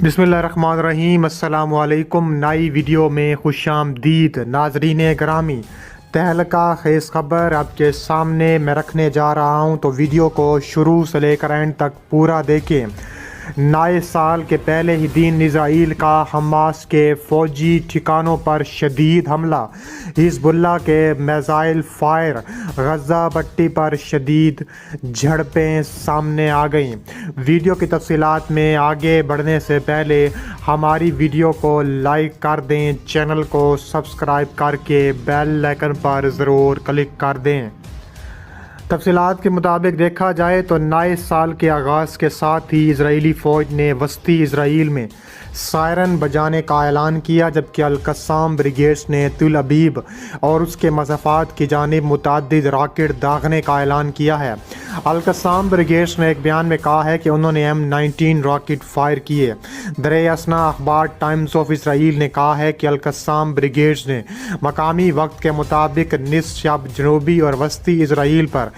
बिस्मिल्लाहिर्रहमानिर्रहीम। अस्सलाम वालेकुम। नई वीडियो में खुश आमदीद नाजरीन ग्रामी। तहलका खेज़ खबर आपके सामने मैं रखने जा रहा हूँ, तो वीडियो को शुरू से लेकर एंड तक पूरा देखें। नए साल के पहले ही दिन इजराइल का हमास के फ़ौजी ठिकानों पर शदीद हमला, हिज़्बुल्लाह के मिसाइल फायर, गज़ा पट्टी पर शदीद झड़पें सामने आ गईं। वीडियो की तफसीलात में आगे बढ़ने से पहले हमारी वीडियो को लाइक कर दें, चैनल को सब्सक्राइब करके बेल आइकन पर ज़रूर क्लिक कर दें। तफसीलात के मुताबिक देखा जाए तो नए साल के आगाज़ के साथ ही इजरायली फ़ौज ने वस्ती इजराइल में सायरन बजाने का ऐलान किया, जबकि अल-कस्साम ब्रिगेड्स ने तुल अबीब और उसके मज़ाफ़ात की जानिब मुतअद्दिद रॉकेट दागने का ऐलान किया है। अल-कस्साम ब्रिगेड्स ने एक बयान में कहा है कि उन्होंने M19 रॉकेट फायर किए। दर-ए-असना अखबार टाइम्स ऑफ इसराइल ने कहा है कि अल-कस्साम ब्रिगेड्स ने मकामी वक्त के मुताबिक निसफ जनूबी और वस्ती इसराइल पर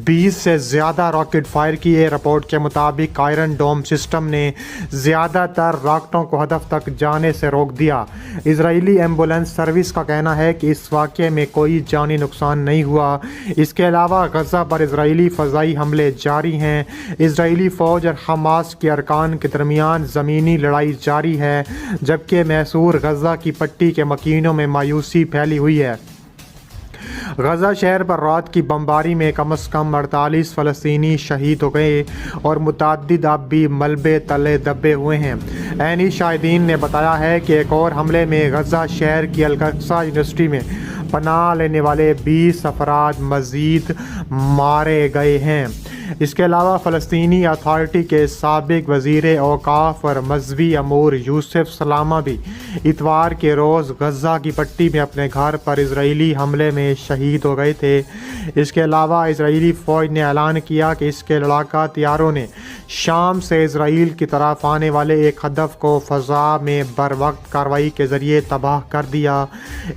20 से ज़्यादा रॉकेट फायर किए। रिपोर्ट के मुताबिक आयरन डोम सिस्टम ने ज़्यादातर रॉकेटों को हदफ तक जाने से रोक दिया। इजरायली एम्बुलेंस सर्विस का कहना है कि इस वाक़े में कोई जानी नुकसान नहीं हुआ। इसके अलावा गज़ा पर इजरायली फ़ज़ाई हमले जारी हैं। इजरायली फ़ौज और हमास के अरकान के दरमियान ज़मीनी लड़ाई जारी है, जबकि मैसूर गज़ा की पट्टी के मकीनों में मायूसी फैली हुई है। गज़ा शहर पर रात की बमबारी में कम से कम 48 फ़लस्तीनी शहीद हो गए और मुतअद्दिद अब भी मलबे तले दबे हुए हैं। ऐनी शाहिदीन ने बताया है कि एक और हमले में गज़ा शहर की अल-अक्सा यूनिवर्सिटी में पनाह लेने वाले 20 अफराद मज़ीद मारे गए हैं। इसके अलावा फ़लस्तीनी अथॉरिटी के साबिक वज़ीर औक़ाफ़ और मज़हबी अमूर यूसुफ सलामा भी इतवार के रोज़ गज़ा की पट्टी में अपने घर पर इजरायली हमले में शहीद हो गए थे। इसके अलावा इजरायली फ़ौज ने ऐलान किया कि इसके लड़ाका तैयारों ने शाम से इजराइल की तरफ आने वाले एक हदफ को फ़ज़ा में बर वक्त कार्रवाई के ज़रिए तबाह कर दिया।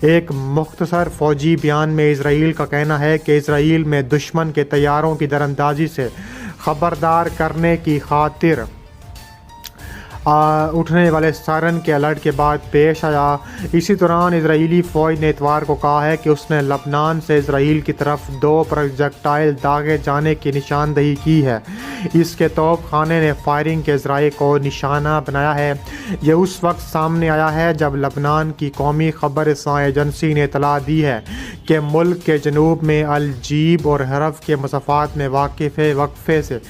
एक मुख्तसर फ़ौजी बयान में इजराइल का कहना है कि इजराइल में दुश्मन के तैयारों की दरअंदाजी से खबरदार करने की खातिर उठने वाले सायरन के अलर्ट के बाद पेश आया। इसी दौरान इजरायली फ़ौज ने इतवार को कहा है कि उसने लबनान से इजराइल की तरफ 2 प्रोजेक्टाइल दागे जाने की निशानदही की है। इसके तोप खाने ने फायरिंग के ज़राए को निशाना बनाया है। यह उस वक्त सामने आया है जब लबनान की कौमी खबर रसां एजेंसी ने इतला दी है कि मुल्क के जनूब में अल-जीब और हरफ के मसाफ़ात में वक्फे से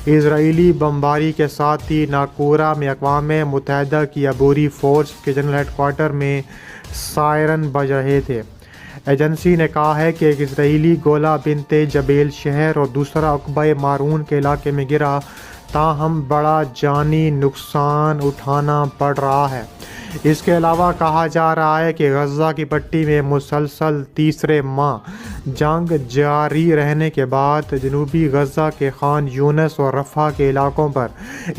इजरायली बमबारी के साथ ही नाकूरा में अक़वाम मुत्तहिदा की अबूरी फ़ोर्स के जनरल हेडक्वार्टर में सायरन बज रहे थे। एजेंसी ने कहा है कि एक इजरायली गोला बिनते जबेल शहर और दूसरा उक़बा मारून के इलाके में गिरा, ताहम बड़ा जानी नुकसान उठाना पड़ रहा है। इसके अलावा कहा जा रहा है कि गज़ा की पट्टी में मुसलसल तीसरे माह जंग जारी रहने के बाद जनूबी गज़ा के खान यूनस और रफ़ा के इलाकों पर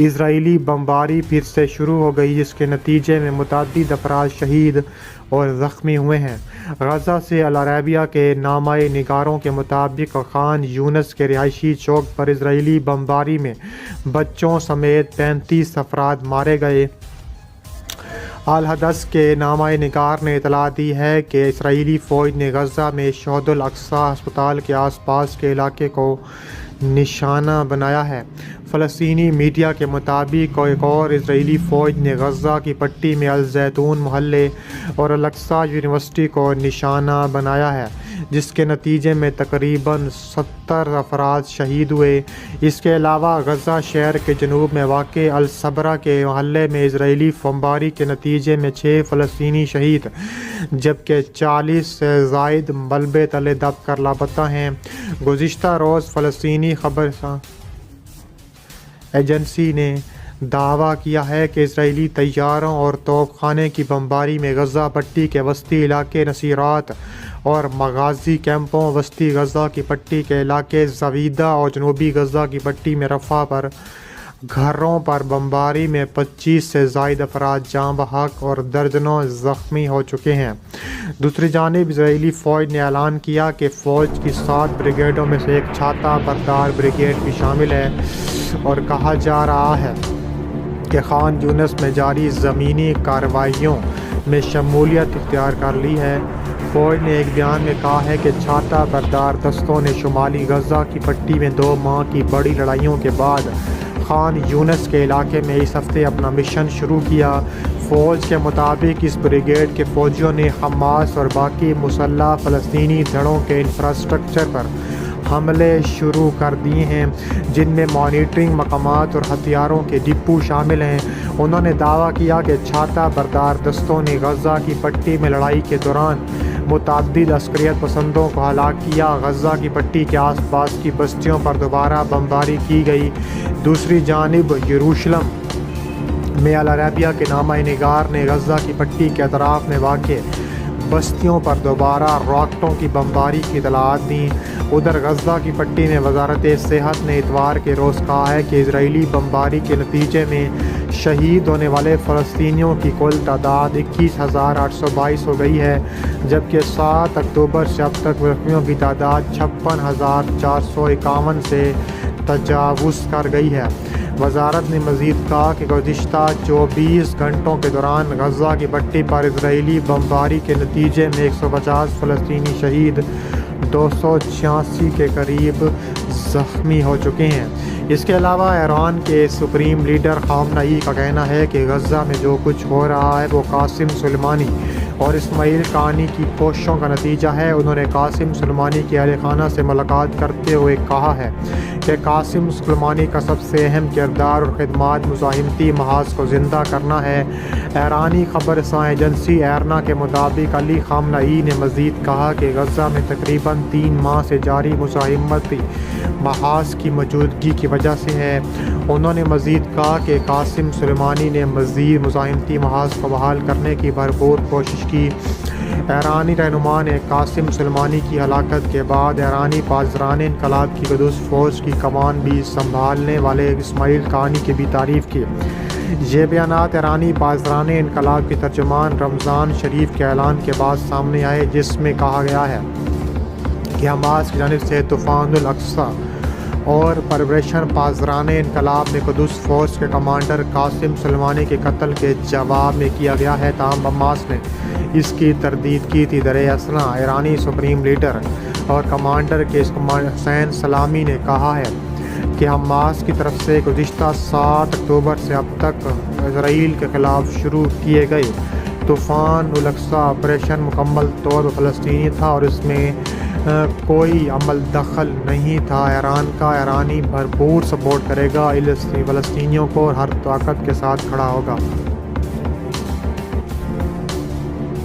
इजरायली बमबारी फिर से शुरू हो गई, जिसके नतीजे में मुतअद्दिद अफराद शहीद और ज़ख्मी हुए हैं। गज़ा से अल अरबिया के नामाए निगारों के मुताबिक खान यूनस के रिहायशी चौक पर इजरायली बमबारी में बच्चों समेत 35 अफराद मारे गए। अल हदस के नामाए निगार ने इतला दी है कि इसराइली फ़ौज ने गज़ा में शहदुल अक्सा अस्पताल के आसपास के इलाके को निशाना बनाया है। फ़लस्तीनी मीडिया के मुताबिक एक और इजरायली फ़ौज ने गज़ा की पट्टी में अल ज़ैतून मोहल्ले और अल-अक्सा यूनिवर्सिटी को निशाना बनाया है, जिसके नतीजे में तकरीबन 70 अफराद शहीद हुए। इसके अलावा गज़ा शहर के जनूब में वाक़े अल-सबरा के मोहल्ले में इजरायली बमबारी के नतीजे में 6 फ़लस्तीनी शहीद, जबकि 40 से ज़ायद मलबे तले दब कर लापता हैं। गुज़िश्ता रोज़ फ़लस्तीनी खबर एजेंसी ने दावा किया है कि इजरायली तैयारों और तोपखाने की बमबारी में गज़ा पट्टी के वस्ती इलाके नसीरात और मगाजी कैंपों, वस्ती गज़ा की पट्टी के इलाके ज़वीदा और जनूबी गज़ा की पट्टी में रफ़ा पर घरों पर बमबारी में 25 से ज़ायद अफराद जाँ बहक और दर्जनों ज़ख्मी हो चुके हैं। दूसरी जानिब इजरायली फ़ौज ने ऐलान किया कि फ़ौज की 7 ब्रिगेडों में से एक छाता बरदार ब्रिगेड भी शामिल है और कहा जा रहा है کہ خان یونس میں جاری زمینی کارروائیوں میں شمولیت اختیار کر لی ہے۔ فوج نے ایک بیان میں کہا ہے کہ چھاتہ بردار دستوں نے شمالی غزہ کی پٹی میں 2 ماہ کی بڑی لڑائیوں کے بعد خان یونس کے علاقے میں اس ہفتے اپنا مشن شروع کیا۔ فوج کے مطابق اس بریگیڈ کے فوجیوں نے حماس اور باقی مسلح فلسطینی دھڑوں کے انفراسٹرکچر پر حملے شروع کر دیے ہیں، جن میں مانیٹرنگ مقامات اور ہتھیاروں کے ڈپو شامل ہیں۔ انہوں نے دعویٰ کیا کہ چھاتہ بردار دستوں نے غزہ کی پٹی میں لڑائی کے دوران متعدد عسکریت پسندوں کو ہلاک کیا۔ غزہ کی پٹی کے آس پاس کی بستیوں پر دوبارہ بمباری کی گئی۔ دوسری جانب یروشلم میں العربیہ کے نامہ نگار نے غزہ کی پٹی کے اطراف میں واقع بستیوں پر دوبارہ راکٹوں کی بمباری کی اطلاعات دیں۔ ادھر غزہ کی پٹی میں وزارت صحت نے اتوار کے روز کہا ہے کہ اسرائیلی بمباری کے نتیجے میں شہید ہونے والے فلسطینیوں کی کل تعداد 21,822 ہو گئی ہے، جبکہ 7 اکتوبر سے اب تک زخمیوں کی تعداد 56,451 سے تجاوز کر گئی ہے۔ وزارت نے مزید کہا کہ گزشتہ 24 گھنٹوں کے دوران غزہ کی پٹی پر اسرائیلی بمباری کے نتیجے میں 150 فلسطینی شہید، 286 کے قریب زخمی ہو چکے ہیں۔ اس کے علاوہ ایران کے سپریم لیڈر خامنئی کا کہنا ہے کہ غزہ میں جو کچھ ہو رہا ہے وہ قاسم سلیمانی اور اسماعیل قانی کی کوششوں کا نتیجہ ہے۔ انہوں نے قاسم سلیمانی کے اہل خانہ سے ملاقات کرتے ہوئے کہا ہے کہ قاسم سلیمانی کا سب سے اہم کردار اور خدمات مزاحمتی محاذ کو زندہ کرنا ہے۔ ایرانی خبر رساں ایجنسی ایرنا کے مطابق علی خامنئی نے مزید کہا کہ غزہ میں تقریباً 3 ماہ سے جاری مزاحمتی محاذ کی موجودگی کی وجہ سے ہے۔ انہوں نے مزید کہا کہ قاسم سلیمانی نے مزید مزاحمتی محاذ کو بحال کرنے کی بھرپور کوشش کی۔ ایرانی رہنما نے قاسم سلیمانی کی ہلاکت کے بعد ایرانی پاسداران انقلاب کی قدس فوج کی کمان بھی سنبھالنے والے اسماعیل قانی کی بھی تعریف کی۔ یہ بیانات ایرانی پاسداران انقلاب کے ترجمان رمضان شریف کے اعلان کے بعد سامنے آئے، جس میں کہا گیا ہے کہ حماس کی جانب سے طوفان الاقصی اور پرورشن پاسداران انقلاب میں قدس فوج کے کمانڈر قاسم سلیمانی کے قتل کے جواب میں کیا گیا ہے، تاہم حماس نے اس کی تردید کی تھی۔ درِ اثنا ایرانی سپریم لیڈر اور کمانڈر کے حسین سلامی نے کہا ہے کہ حماس کی طرف سے گزشتہ 7 اکتوبر سے اب تک اسرائیل کے خلاف شروع کیے گئے طوفان الاقصی آپریشن مکمل طور پر فلسطینی تھا اور اس میں کوئی عمل دخل نہیں تھا۔ ایرانی بھرپور سپورٹ کرے گا، فلسطینیوں کو ہر طاقت کے ساتھ کھڑا ہوگا۔